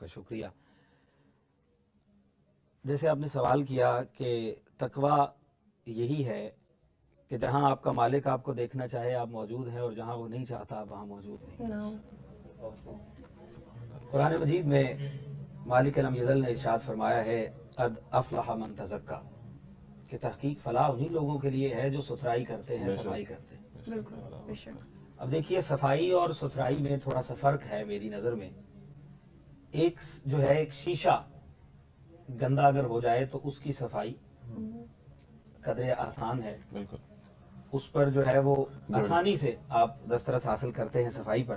کا شکریہ. جیسے آپ نے سوال کیا کہ تقویٰ یہی ہے کہ جہاں آپ کا مالک آپ کو دیکھنا چاہے آپ موجود ہیں، اور جہاں وہ نہیں چاہتا آپ وہاں موجود نہیں. قرآن مجید میں مالک لم یزل نے ارشاد فرمایا ہے قد افلح من تزکا، کہ تحقیق فلاح انہی لوگوں کے لیے ہے جو ستھرائی کرتے ہیں، صفائی کرتے ہیں. بالکل بے شک. اب دیکھیے صفائی اور ستھرائی میں تھوڑا سا فرق ہے میری نظر میں. ایک جو ہے ایک شیشہ گندا اگر ہو جائے تو اس کی صفائی قدرے آسان ہے، اس پر جو ہے وہ آسانی سے آپ دسترس حاصل کرتے ہیں صفائی پر.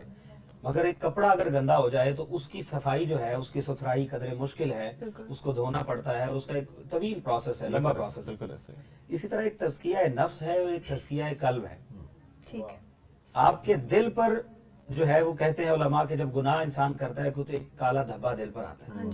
مگر ایک کپڑا اگر گندا ہو جائے تو اس کی صفائی جو ہے، اس کی ستھرائی قدرے مشکل ہے، اس کو دھونا پڑتا ہے، اور اس کا ایک طویل پروسیس ہے، لمبا پروسیس ہے. اسی طرح ایک تزکیہ نفس ہے اور ایک تزکیہ قلب ہے. ٹھیک ہے. آپ کے دل پر جو ہے وہ کہتے ہیں علماء کہ جب گناہ انسان کرتا ہے تو ایک کالا دھبا دل پر آتا ہے،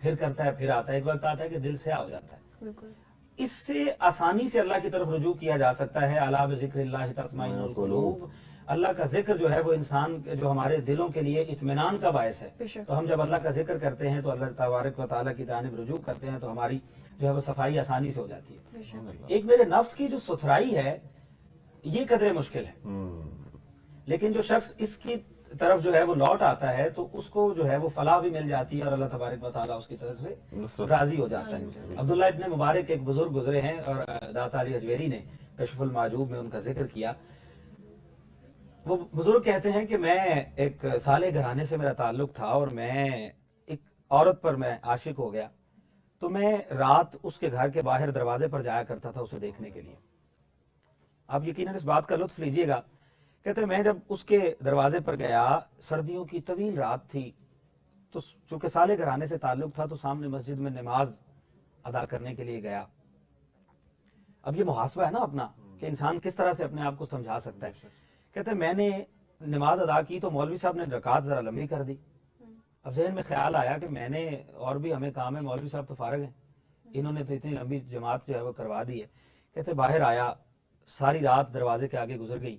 پھر کرتا ہے، پھر آتا ہے، ایک وقت آتا ہے کہ دل سیاہ ہو جاتا ہے. بالکل. اس سے آسانی سے اللہ کی طرف رجوع کیا جا سکتا ہے. الا بذکر اللہ تطمئن القلوب. اللہ کا ذکر جو ہے وہ انسان جو ہمارے دلوں کے لیے اطمینان کا باعث ہے. تو ہم جب اللہ کا ذکر کرتے ہیں تو اللہ تبارک و تعالیٰ کی جانب رجوع کرتے ہیں تو ہماری جو ہے وہ صفائی آسانی سے ہو جاتی ہے. ایک میرے نفس کی جو ستھرائی ہے یہ قدرے مشکل ہے، لیکن جو شخص اس کی طرف جو ہے وہ لوٹ آتا ہے تو اس کو جو ہے وہ فلاح بھی مل جاتی ہے اور اللہ تبارک و تعالیٰ اس کی طرف سے راضی ہو جاتا ہے. عبداللہ ابن مبارک ایک بزرگ گزرے ہیں اور داتا علی حجویری نے کشف المعجوب میں ان کا ذکر کیا. وہ بزرگ کہتے ہیں کہ میں ایک صالح گھرانے سے میرا تعلق تھا اور میں ایک عورت پر میں عاشق ہو گیا، تو میں رات اس کے گھر کے باہر دروازے پر جایا کرتا تھا اسے دیکھنے کے لیے. آپ یقیناً اس بات کا لطف لیجئے گا. کہتے ہیں میں جب اس کے دروازے پر گیا، سردیوں کی طویل رات تھی، تو چونکہ صالح گھرانے سے تعلق تھا تو سامنے مسجد میں نماز ادا کرنے کے لیے گیا. اب یہ محاسبہ ہے نا اپنا کہ انسان کس طرح سے اپنے آپ کو سمجھا سکتا ہے. کہتے ہیں میں نے نماز ادا کی تو مولوی صاحب نے رکعت ذرا لمبی کر دی. اب ذہن میں خیال آیا کہ میں نے اور بھی ہمیں کام ہے، مولوی صاحب تو فارغ ہیں، انہوں نے تو اتنی لمبی جماعت جو ہے وہ کروا دی ہے. کہتے باہر آیا، ساری رات دروازے کے آگے گزر گئی.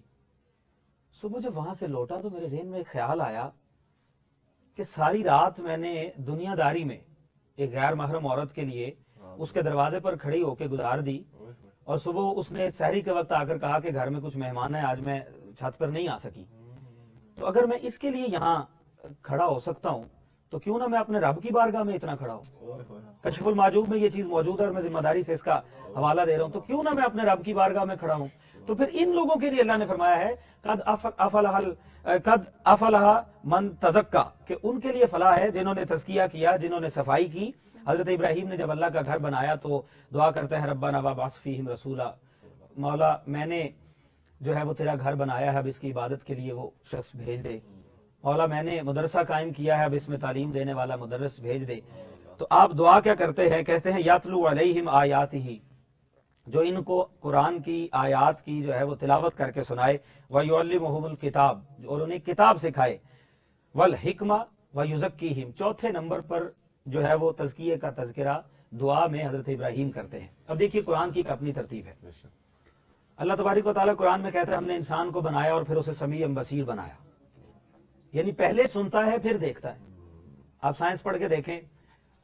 صبح جب وہاں سے لوٹا تو میرے ذہن میں ایک خیال آیا کہ ساری رات میں نے دنیا داری میں ایک غیر محرم عورت کے لیے اس کے دروازے پر کھڑی ہو کے گزار دی، اور صبح اس نے سحری کے وقت آ کر کہا کہ گھر میں کچھ مہمان ہیں، آج میں چھت پر نہیں آ سکی. تو اگر میں اس کے لیے یہاں کھڑا ہو سکتا ہوں تو کیوں نہ میں اپنے رب کی بارگاہ میں اتنا کھڑا ہوں. کشف المعجوب میں یہ چیز موجود ہے اور میں ذمہ داری سے اس کا حوالہ دے رہا ہوں. تو کیوں نہ میں اپنے رب کی بارگاہ میں کھڑا ہوں. تو پھر ان لوگوں کے لیے اللہ نے فرمایا ہے قد افلح من تزکا، کہ ان کے لیے فلاح ہے جنہوں نے تزکیہ کیا، جنہوں نے صفائی کی. حضرت ابراہیم نے جب اللہ کا گھر بنایا تو دعا کرتا ہے ربنا وابعث فیہم رسولا، مولا میں نے جو ہے وہ تیرا گھر بنایا ہے، اب اس کی عبادت کے لیے وہ شخص بھیج دے. مولا میں نے مدرسہ قائم کیا ہے، اب اس میں تعلیم دینے والا مدرس بھیج دے. تو آپ دعا کیا کرتے ہیں؟ کہتے ہیں یاتلو علیہم آیاتہ، جو ان کو قرآن کی آیات کی جو ہے وہ تلاوت کر کے سنائے. وَيُعَلِّمُهُمُ الْكِتَابِ، اور انہیں کتاب سکھائے. وَالْحِکْمَةَ وَيُزَكِّيهِمْ، چوتھے نمبر پر جو ہے وہ تزکیے کا تذکرہ دعا میں حضرت ابراہیم کرتے ہیں. اب دیکھیے قرآن کی ایک اپنی ترتیب ہے. اللہ تبارک و تعالیٰ قرآن میں کہتا ہے ہم نے انسان کو بنایا اور پھر اسے سمیع بصیر بنایا، یعنی پہلے سنتا ہے پھر دیکھتا ہے. آپ سائنس پڑھ کے دیکھیں،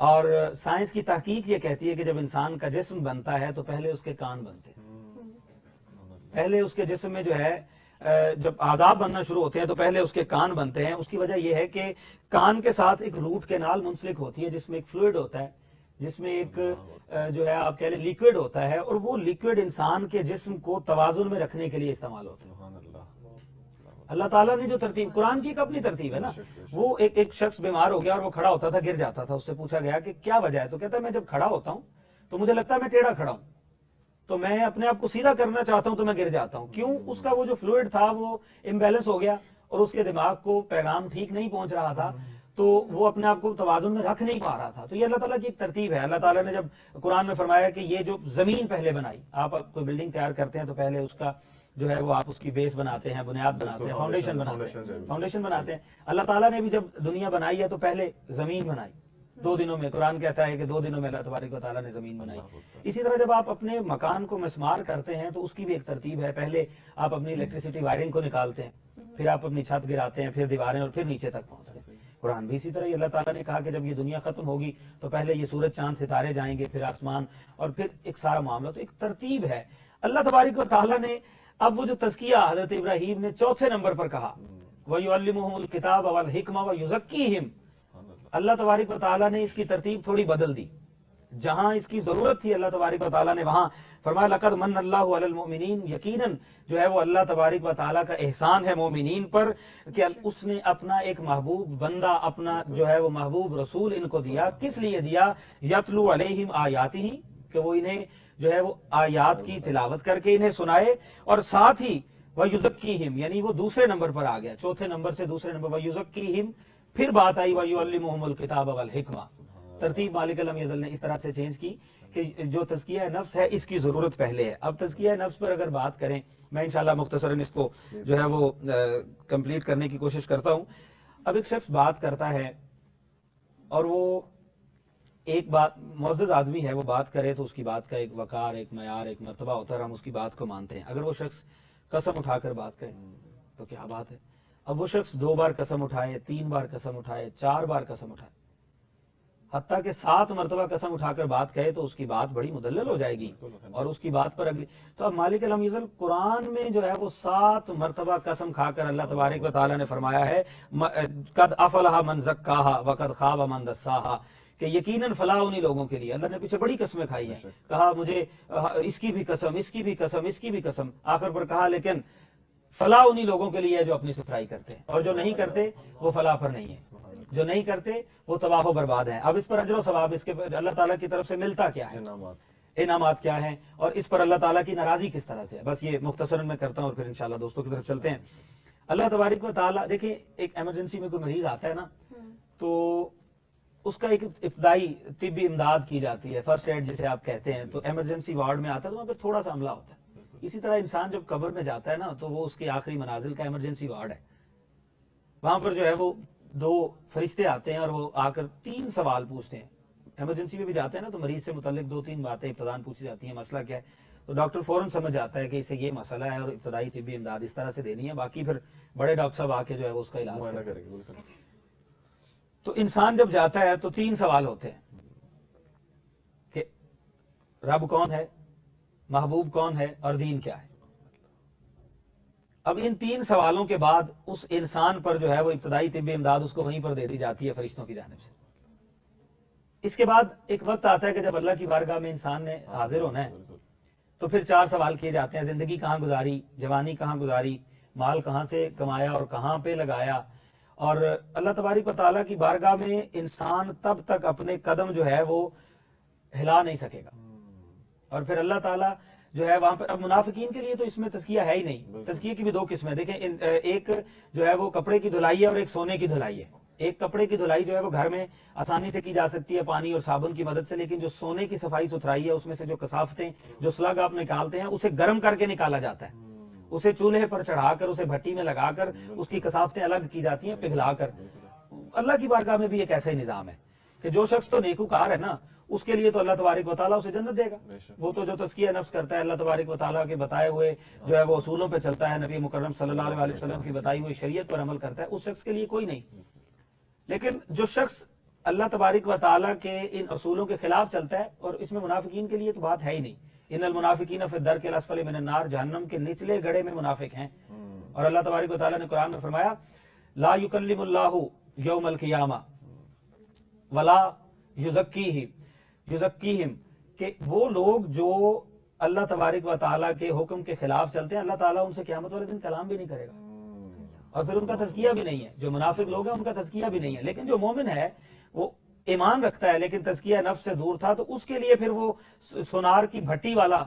اور سائنس کی تحقیق یہ کہتی ہے کہ جب انسان کا جسم بنتا ہے تو پہلے اس کے کان بنتے ہیں. پہلے اس کے جسم میں جو ہے جب اعضاء بننا شروع ہوتے ہیں تو پہلے اس کے کان بنتے ہیں. اس کی وجہ یہ ہے کہ کان کے ساتھ ایک روٹ کینال منسلک ہوتی ہے جس میں ایک فلوئڈ ہوتا ہے، جس میں ایک جو ہے آپ کہہ لیں لیکوڈ ہوتا ہے، اور وہ لیکوڈ انسان کے جسم کو توازن میں رکھنے کے لیے استعمال ہوتا ہے. اللہ تعالیٰ نے جو ترتیب، قرآن کی ایک اپنی ترتیب ہے نا. وہ ایک شخص بیمار ہو گیا اور وہ کھڑا ہوتا تھا گر جاتا تھا. اس سے پوچھا گیا کہ کیا وجہ ہے؟ تو کہتا ہے میں جب کھڑا ہوتا ہوں تو مجھے لگتا ہے میں ٹیڑھا کھڑا ہوں، تو میں اپنے آپ کو سیدھا کرنا چاہتا ہوں تو میں گر جاتا ہوں. کیوں؟ اس کا وہ جو فلوئڈ تھا وہ امبیلنس ہو گیا اور اس کے دماغ کو پیغام ٹھیک نہیں پہنچ رہا تھا، تو وہ اپنے آپ کو توازن میں رکھ نہیں پا رہا تھا. تو یہ اللہ تعالیٰ کی ایک ترتیب ہے. اللہ تعالیٰ نے جب قرآن میں فرمایا کہ یہ جو زمین پہلے بنائی، آپ کوئی بلڈنگ تیار کرتے ہیں تو پہلے اس کا جو ہے وہ آپ اس کی بیس بناتے ہیں، بنیاد بناتے ہیں، فاؤنڈیشن بناتے ہیں. اللہ تعالیٰ نے بھی جب دنیا بنائی ہے تو پہلے زمین بنائی 2 دنوں میں. قرآن کہتا ہے کہ 2 دنوں میں اللہ تبارک و تعالیٰ نے زمین بنائی. اسی طرح جب آپ اپنے مکان کو مسمار کرتے ہیں تو اس کی بھی ایک ترتیب ہے. پہلے آپ اپنی الیکٹریسٹی وائرنگ کو نکالتے ہیں، پھر آپ اپنی چھت گراتے ہیں، پھر دیواریں، اور پھر نیچے تک پہنچتے ہیں. قرآن بھی اسی طرح ہی اللہ تعالیٰ نے کہا کہ جب یہ دنیا ختم ہوگی تو پہلے یہ سورج چاند ستارے جائیں گے، پھر آسمان، اور پھر ایک سارا معاملہ، تو ایک ترتیب ہے۔ اللہ تبارک و تعالیٰ نے اب وہ جو تزکیہ حضرت ابراہیم نے چوتھے نمبر پر کہا، وَيُعَلِّمُهُمُ الْكِتَابَ وَالْحِكْمَةَ وَيُزَكِّيهِمْ، اللہ تبارک و تعالیٰ نے اس کی ترتیب تھوڑی بدل دی۔ جہاں اس کی ضرورت تھی اللہ تبارک و تعالیٰ نے وہاں فرمایا لقد من اللہ علی المؤمنین، یقیناً جو ہے وہ اللہ تبارک و تعالیٰ کا احسان ہے مومنین پر کہ اس نے اپنا ایک محبوب بندہ، اپنا جو ہے وہ محبوب رسول ان کو دیا۔ کس لیے دیا؟ یتلو علیہم آیاتہ، کہ وہ انہیں جو ہے وہ آیات کی تلاوت کر کے انہیں سنائے، اور ساتھ ہی وَيُزَكِّيهِمْ، یعنی وہ دوسرے نمبر پر آ گیا، چوتھے نمبر سے دوسرے نمبر وَيُزَكِّيهِمْ، پھر بات آئی وَيُعَلِّمُهُمُ الْكِتَابَ وَالْحِكْمَةَ۔ ترتیب مالک لم یزل نے اس طرح سے چینج کی کہ جو تزکیہ نفس ہے اس کی ضرورت پہلے ہے۔ اب تزکیہ نفس پر اگر بات کریں، میں انشاءاللہ مختصراً اس کو جو ہے وہ کمپلیٹ کرنے کی کوشش کرتا ہوں۔ اب ایک شخص بات کرتا ہے اور وہ ایک بات، معزز آدمی ہے، وہ بات کرے تو اس کی بات کا ایک وقار، ایک معیار، ایک مرتبہ ہوتا ہے، ہم اس کی بات کو مانتے ہیں۔ اگر وہ شخص قسم اٹھا کر بات کرے تو کیا بات ہے؟ اب وہ شخص 2 بار قسم اٹھائے، 3 بار قسم اٹھائے، 4 بار قسم اٹھائے، حتیٰ کہ 7 مرتبہ قسم اٹھا کر بات کہے تو اس کی بات بڑی مدلل ہو جائے گی، اور اس کی بات پر اگلی۔ تو اب مالک لم یزل قرآن میں جو ہے وہ 7 مرتبہ قسم کھا کر اللہ تبارک و تعالیٰ نے فرمایا ہے قد افلح من زکاہا وقد خاب من دساہا، کہ یقیناً فلاح انہی لوگوں کے لیے۔ اللہ نے پیچھے بڑی قسمیں کھائی ہیں، کہا مجھے اس کی بھی قسم، اس کی بھی قسم، اس کی بھی قسم، آخر پر کہا لیکن فلاح انہی لوگوں کے لیے ہے جو اپنی ستھرائی کرتے ہیں، اور جو نہیں کرتے وہ فلاح پر نہیں ہے، جو نہیں کرتے وہ تباہ و برباد ہیں۔ اب اس پر اجر و ثواب اس کے اللہ تعالیٰ کی طرف سے ملتا کیا ہے، انعامات کیا ہیں، اور اس پر اللہ تعالیٰ کی ناراضی کس طرح سے ہے، بس یہ مختصراً میں کرتا ہوں اور پھر انشاءاللہ دوستوں کی طرف چلتے ہیں۔ اللہ تبارک و تعالیٰ، دیکھیں ایک ایمرجنسی میں کوئی مریض آتا ہے نا، تو اس کا ایک ابتدائی طبی امداد کی جاتی ہے، فرسٹ ایڈ جسے آپ کہتے ہیں، تو ایمرجنسی وارڈ میں آتا ہے تو وہاں پہ تھوڑا سا عملہ ہوتا ہے۔ اسی طرح انسان جب قبر میں جاتا ہے نا تو وہ اس کے آخری منازل کا ایمرجنسی وارڈ ہے، وہاں پر جو ہے وہ 2 فرشتے آتے ہیں اور وہ آ کر 3 سوال پوچھتے ہیں۔ ایمرجنسی میں بھی جاتے ہیں نا تو مریض سے متعلق 2-3 باتیں ابتداً پوچھی جاتی ہیں، مسئلہ کیا ہے، تو ڈاکٹر فوراً سمجھ جاتا ہے کہ اسے یہ مسئلہ ہے اور ابتدائی طبی امداد اس طرح سے دینی ہے، باقی پھر بڑے ڈاکٹر صاحب آ کے جو ہے اس کا علاج کریں گے۔ تو انسان جب جاتا ہے تو 3 سوال ہوتے ہیں کہ رب کون ہے، محبوب کون ہے، اور دین کیا ہے۔ اب ان 3 سوالوں کے بعد اس انسان پر جو ہے وہ ابتدائی طبی امداد اس کو وہیں پر دے دی جاتی ہے فرشتوں کی جانب سے۔ اس کے بعد ایک وقت آتا ہے کہ جب اللہ کی بارگاہ میں انسان نے حاضر ہونا ہے تو پھر 4 سوال کیے جاتے ہیں، زندگی کہاں گزاری، جوانی کہاں گزاری، مال کہاں سے کمایا اور کہاں پہ لگایا۔ اور اللہ تبارک و تعالیٰ کی بارگاہ میں انسان تب تک اپنے قدم جو ہے وہ ہلا نہیں سکے گا، اور پھر اللہ تعالیٰ جو ہے وہاں پر، اب منافقین کے لیے تو اس میں تزکیہ ہے ہی نہیں۔ تزکیہ کی بھی 2 قسمیں دیکھیں، ایک جو ہے وہ کپڑے کی دھلائی ہے اور ایک سونے کی دھلائی ہے۔ ایک کپڑے کی دھلائی جو ہے وہ گھر میں آسانی سے کی جا سکتی ہے پانی اور صابن کی مدد سے، لیکن جو سونے کی صفائی ستھرائی ہے اس میں سے جو کثافتیں، جو سلگ آپ نکالتے ہیں اسے گرم کر کے نکالا جاتا ہے، اسے چولہے پر چڑھا کر، اسے بھٹی میں لگا کر اس کی کثافتیں الگ کی جاتی ہیں پگھلا کر۔ اللہ کی بارگاہ میں بھی ایک ایسا ہی نظام ہے کہ جو شخص تو نیکوکار ہے نا، اس کے لیے تو اللہ تبارک و تعالیٰ اسے جنت دے گا۔ وہ تو جو تزکیہ نفس کرتا ہے، اللہ تبارک و تعالیٰ کے بتائے ہوئے جو ہے وہ اصولوں پہ چلتا ہے، نبی مکرم صلی اللہ علیہ وسلم کی بتائی ہوئی شریعت پر عمل کرتا ہے، اس شخص کے لیے کوئی نہیں۔ لیکن جو شخص اللہ تبارک و تعالیٰ کے ان اصولوں کے خلاف چلتا ہے، اور اس میں منافقین کے لیے تو بات ہے ہی نہیں، ان المنافقین فی الدرک الاسفل من النار، جہنم کے نچلے گڑھے میں منافق ہیں۔ اور اللہ تبارک و تعالیٰ نے قرآن میں فرمایا لا یکلم اللہ یوم القیامہ ولا یزکیہم، کہ وہ لوگ جو اللہ تبارک و تعالیٰ کے حکم کے خلاف چلتے ہیں، اللہ تعالیٰ ان سے قیامت والے دن کلام بھی نہیں کرے گا، اور پھر ان کا تزکیہ بھی نہیں ہے۔ جو منافق لوگ ہیں ان کا تزکیہ بھی نہیں ہے، لیکن جو مومن ہے وہ ایمان رکھتا ہے لیکن تزکیہ نفس سے دور تھا، تو اس کے لیے پھر وہ سونار کی بھٹی والا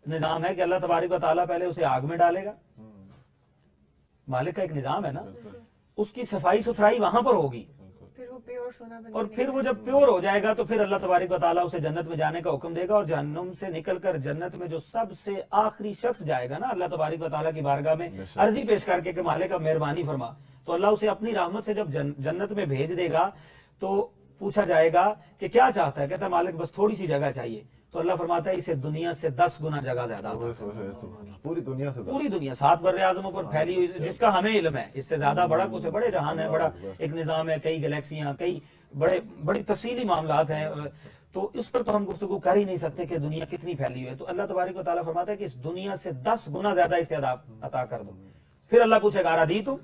نظام ہے کہ اللہ تبارک و تعالیٰ پہلے اسے آگ میں ڈالے گا، مالک کا ایک نظام ہے نا، اس کی صفائی ستھرائی وہاں پر ہوگی، اور پھر وہ جب پیور ہو جائے گا تو پھر اللہ تبارک و تعالیٰ اسے جنت میں جانے کا حکم دے گا، اور جہنم سے نکل کر جنت میں جو سب سے آخری شخص جائے گا نا اللہ تبارک و تعالیٰ کی بارگاہ میں عرضی پیش کر کے کہ مالک کا مہربانی فرما، تو اللہ اسے اپنی رحمت سے جب جنت میں بھیج دے گا تو پوچھا جائے گا کہ کیا چاہتا ہے، کہتا ہے مالک بس تھوڑی سی جگہ چاہیے، تو اللہ فرماتا ہے اسے دنیا سے 10 گنا جگہ زیادہ عطا سبحان اللہ، پوری دنیا سے پوری دنیا 7 بر اعظموں پر پھیلی ہوئی، جس کا ہمیں علم ہے، اس سے زیادہ بڑا کچھ ہے، بڑے جہان ہے، بڑا ایک نظام ہے، کئی گلیکسیاں، کئی بڑی تفصیلی معاملات ہیں، تو اس پر تو ہم گفتگو کر ہی نہیں سکتے کہ دنیا کتنی پھیلی ہوئی ہے. تو اللہ تبارک و تعالیٰ فرماتا ہے کہ اس دنیا سے 10 گنا زیادہ اسے عطا کر دو. پھر اللہ پوچھے گا راضی تم،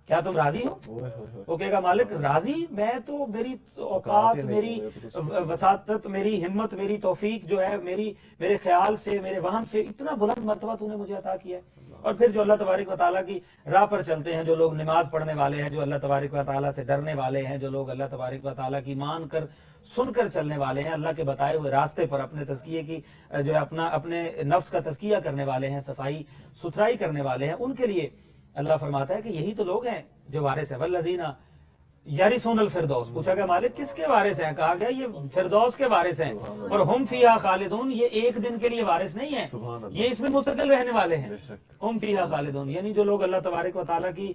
کیا تم راضی ہو؟ وہ کہے گا مالک راضی میں تو، میری اوقات، میری وساطت، میری ہمت، میری توفیق جو ہے، میرے خیال سے، میرے وہم سے اتنا بلند مرتبہ تو نے مجھے عطا کیا ہے. اور پھر جو اللہ تبارک و تعالیٰ کی راہ پر چلتے ہیں، جو لوگ نماز پڑھنے والے ہیں، جو اللہ تبارک و تعالیٰ سے ڈرنے والے ہیں، جو لوگ اللہ تبارک و تعالیٰ کی مان کر سن کر چلنے والے ہیں، اللہ کے بتائے ہوئے راستے پر اپنے تزکیے کی جو ہے اپنے نفس کا تزکیہ کرنے والے ہیں، صفائی ستھرائی کرنے والے ہیں، ان کے لیے اللہ فرماتا ہے کہ یہی تو لوگ ہیں جو وارث ہیں. والذین یرثون الفردوس. پوچھا گیا مالک کس کے وارث ہیں؟ کہا گیا یہ فردوس کے وارث ہیں. اور ہم فیہا خالدون، یہ ایک دن کے لیے وارث نہیں ہیں، یہ اس میں مستقل رہنے والے ہیں. ہم فیہا خالدون یعنی جو لوگ اللہ تبارک و تعالیٰ کی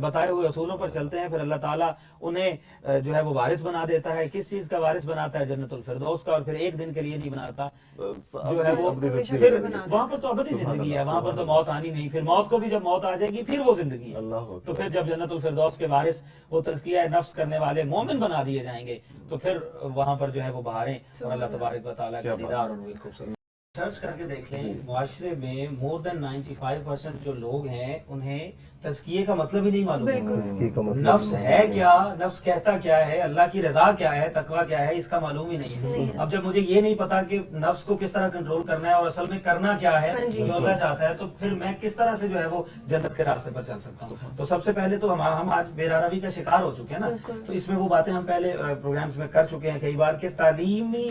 بتائے ہوئے اصولوں پر چلتے ہیں، پھر اللہ تعالیٰ انہیں جو ہے وہ وارث بنا دیتا ہے. کس چیز کا وارث بناتا ہے؟ جنت الفردوس کا. اور پھر ایک دن کے لیے نہیں بناتا، جو ہے وہ پھر وہاں پر تو ابدی زندگی ہے، وہاں پر تو موت آنی نہیں. پھر موت کو بھی جب موت آ جائے گی پھر وہ زندگی ہے. تو پھر جب جنت الفردوس کے وارث وہ تزکیہ نفس کرنے والے مومن بنا دیے جائیں گے تو پھر وہاں پر جو ہے وہ بہاریں اور اللہ تبارک و تعالیٰ کے دیدار اور خوبصورت. سرچ کر کے دیکھیں معاشرے میں مور دین 95% جو لوگ ہیں انہیں تزکیے کا مطلب ہی نہیں معلوم. نفس ہے کیا، نفس کہتا کیا ہے، اللہ کی رضا کیا ہے، تقویٰ کیا ہے، اس کا معلوم ہی نہیں ہے. اب جب مجھے یہ نہیں پتا کہ نفس کو کس طرح کنٹرول کرنا ہے اور اصل میں کرنا کیا ہے جو اللہ چاہتا ہے، تو پھر میں کس طرح سے جو ہے وہ جنت کے راستے پر چل سکتا ہوں. تو سب سے پہلے تو ہم آج بے روی کا شکار ہو چکے ہیں نا. تو اس میں وہ باتیں ہم پہلے پروگرامز میں کر چکے ہیں کئی بار کہ تعلیمی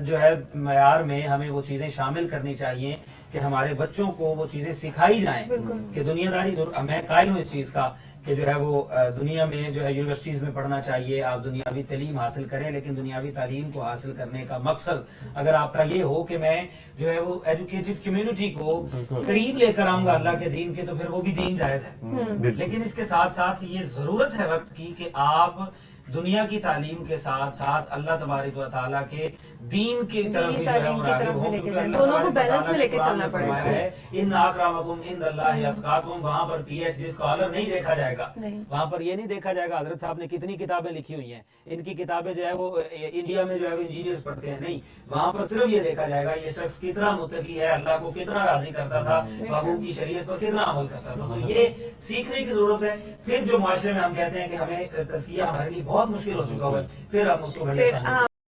جو ہے معیار میں ہمیں وہ چیزیں شامل کرنی چاہیے کہ ہمارے بچوں کو وہ چیزیں سکھائی جائیں کہ دنیا داری. میں قائل ہوں اس چیز کا کہ جو ہے وہ دنیا میں جو ہے یونیورسٹیز میں پڑھنا چاہیے، آپ دنیاوی تعلیم حاصل کریں، لیکن دنیاوی تعلیم کو حاصل کرنے کا مقصد اگر آپ کا یہ ہو کہ میں جو ہے وہ ایجوکیٹڈ کمیونٹی کو قریب لے کر آؤں گا اللہ کے دین کے، تو پھر وہ بھی دین جائز ہے. لیکن اس کے ساتھ ساتھ یہ ضرورت ہے وقت کی کہ آپ دنیا کی تعلیم کے ساتھ ساتھ اللہ تبارک و تعالیٰ کے دین کی طرف بھی جو ہے وہ راغب ہوں، کیونکہ دونوں کو بیلنس میں لے کے چلنا پڑے گا. ان اکرمکم عند اللہ اتقاکم، وہاں پر پی ایچ ڈی اسکالر نہیں دیکھا جائے گا، وہاں پر یہ نہیں دیکھا جائے گا حضرت صاحب نے کتنی کتابیں لکھی ہوئی ہیں، ان کی کتابیں جو ہے وہ انڈیا میں جو ہے وہ انجینئرز پڑھتے ہیں. نہیں، وہاں پر صرف یہ دیکھا جائے گا یہ شخص کتنا متقی ہے، اللہ کو کتنا راضی کرتا تھا، بابو کی شریعت پر کتنا عمل کرتا تھا. تو یہ سیکھنے کی ضرورت ہے. پھر جو معاشرے میں ہم کہتے ہیں کہ ہمیں تزکیہ ہمارے لیے بہت مشکل ہو چکا ہوا ہے، پھر ہم اس کو